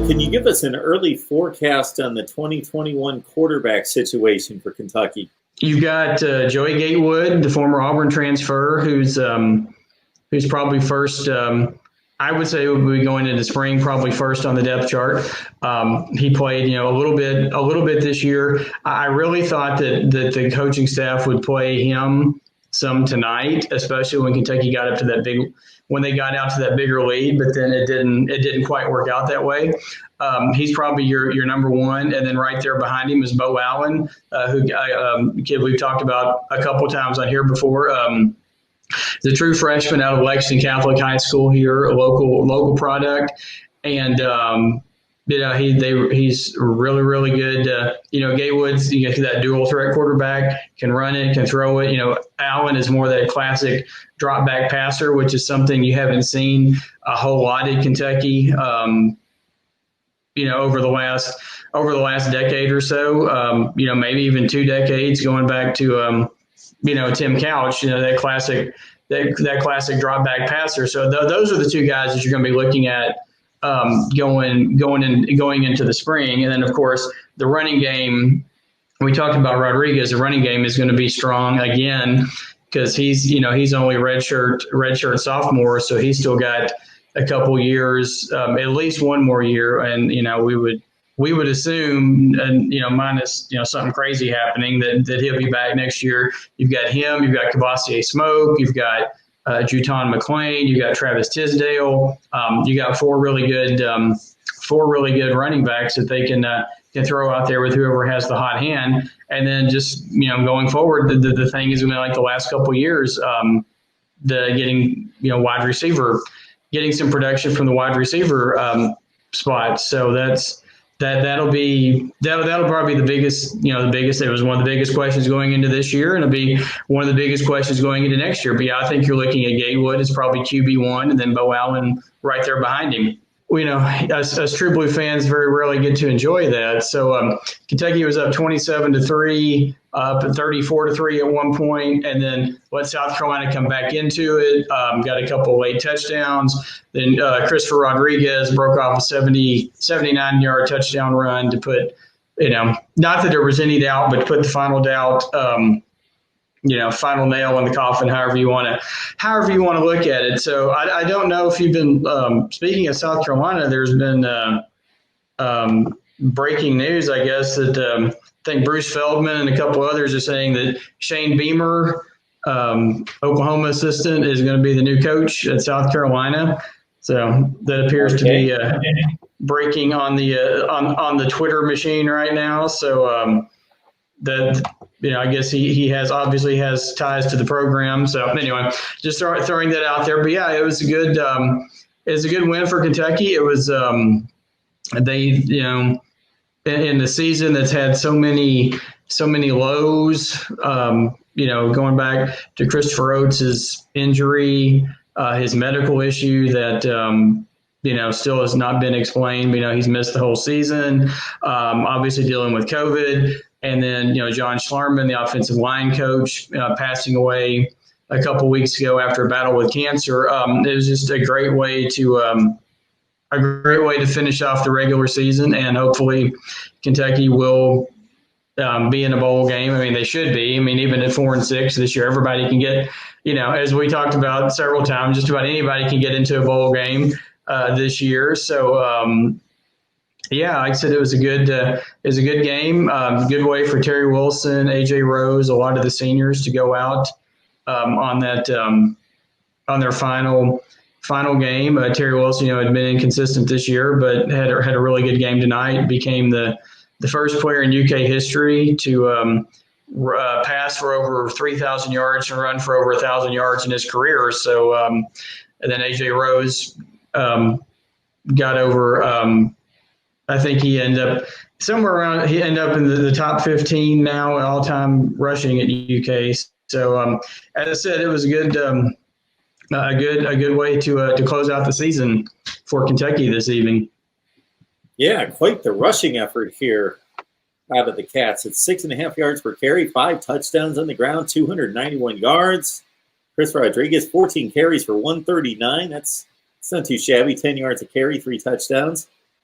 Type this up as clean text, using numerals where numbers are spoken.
So can you give us an early forecast on the 2021 quarterback situation for Kentucky? You've got Joey Gatewood, the former Auburn transfer, who's probably first. I would say would be going into spring, probably first on the depth chart. He played, a little bit this year. I really thought that the coaching staff would play him some tonight, especially when Kentucky got up to when they got out to that bigger lead. But then it didn't quite work out that way. He's probably your number one, and then right there behind him is Bo Allen, kid we've talked about a couple times on here before. The true freshman out of Lexington Catholic High School here, a local product, and he's really, really good. Gatewood's that dual threat quarterback, can run it, can throw it. Allen is more that classic drop back passer, which is something you haven't seen a whole lot in Kentucky. Over the last decade or so, maybe even 2 decades, going back to Tim Couch, that classic drop back passer. So those are the two guys that you're going to be looking at going into the spring. And then of course the running game, we talked about Rodriguez. The running game is going to be strong again because he's only redshirt sophomore, so he's still got a couple years, at least one more year, and we would assume, and minus something crazy happening, that he'll be back next year. You've got him, you've got Kavosiey Smoke, you've got Juton McClain, you've got Travis Tisdale, you got four really good running backs that they can throw out there with whoever has the hot hand. And then just going forward, the thing is going to be like the last couple of years, getting wide receiver, getting some production from the wide receiver spot. So that'll probably be the biggest. It was one of the biggest questions going into this year, and it'll be one of the biggest questions going into next year. But yeah, I think you're looking at Gatewood as probably QB1, and then Bo Allen right there behind him. As True Blue fans, very rarely get to enjoy that. So Kentucky was up 27-3, up 34-3 at one point, and then let South Carolina come back into it. Got a couple of late touchdowns. Then Christopher Rodriguez broke off a 79-yard touchdown run to put, not that there was any doubt, but to put the final doubt. Final nail in the coffin, however you want to look at it. So I don't know if you've been speaking of South Carolina. There's been breaking news, I guess, that I think Bruce Feldman and a couple others are saying that Shane Beamer, Oklahoma assistant, is going to be the new coach at South Carolina. So that appears to be breaking on the Twitter machine right now. So I guess he obviously has ties to the program. So anyway, just start throwing that out there. But yeah, it was a good win for Kentucky. It was in the season that's had so many lows. Going back to Christopher Oates' injury, his medical issue that still has not been explained. He's missed the whole season. Obviously dealing with COVID. And then, John Schlarman, the offensive line coach, passing away a couple weeks ago after a battle with cancer. It was just a great way to finish off the regular season, and hopefully Kentucky will be in a bowl game. They should be. Even at 4-6 this year, everybody can get, as we talked about several times, just about anybody can get into a bowl game this year. So. Yeah, like I said, it was a good game. Good way for Terry Wilson, AJ Rose, a lot of the seniors to go out on their final game. Terry Wilson, had been inconsistent this year, but had a really good game tonight. Became the first player in UK history to pass for over 3,000 yards and run for over 1,000 yards in his career. So, and then AJ Rose got over. I think he ended up in the top 15 now all-time rushing at UK. So as I said, it was a good way to close out the season for Kentucky this evening. Yeah, quite the rushing effort here out of the Cats. It's 6.5 yards per carry, 5 touchdowns on the ground, 291 yards. Chris Rodriguez, 14 carries for 139. That's not too shabby. 10 yards a carry, 3 touchdowns.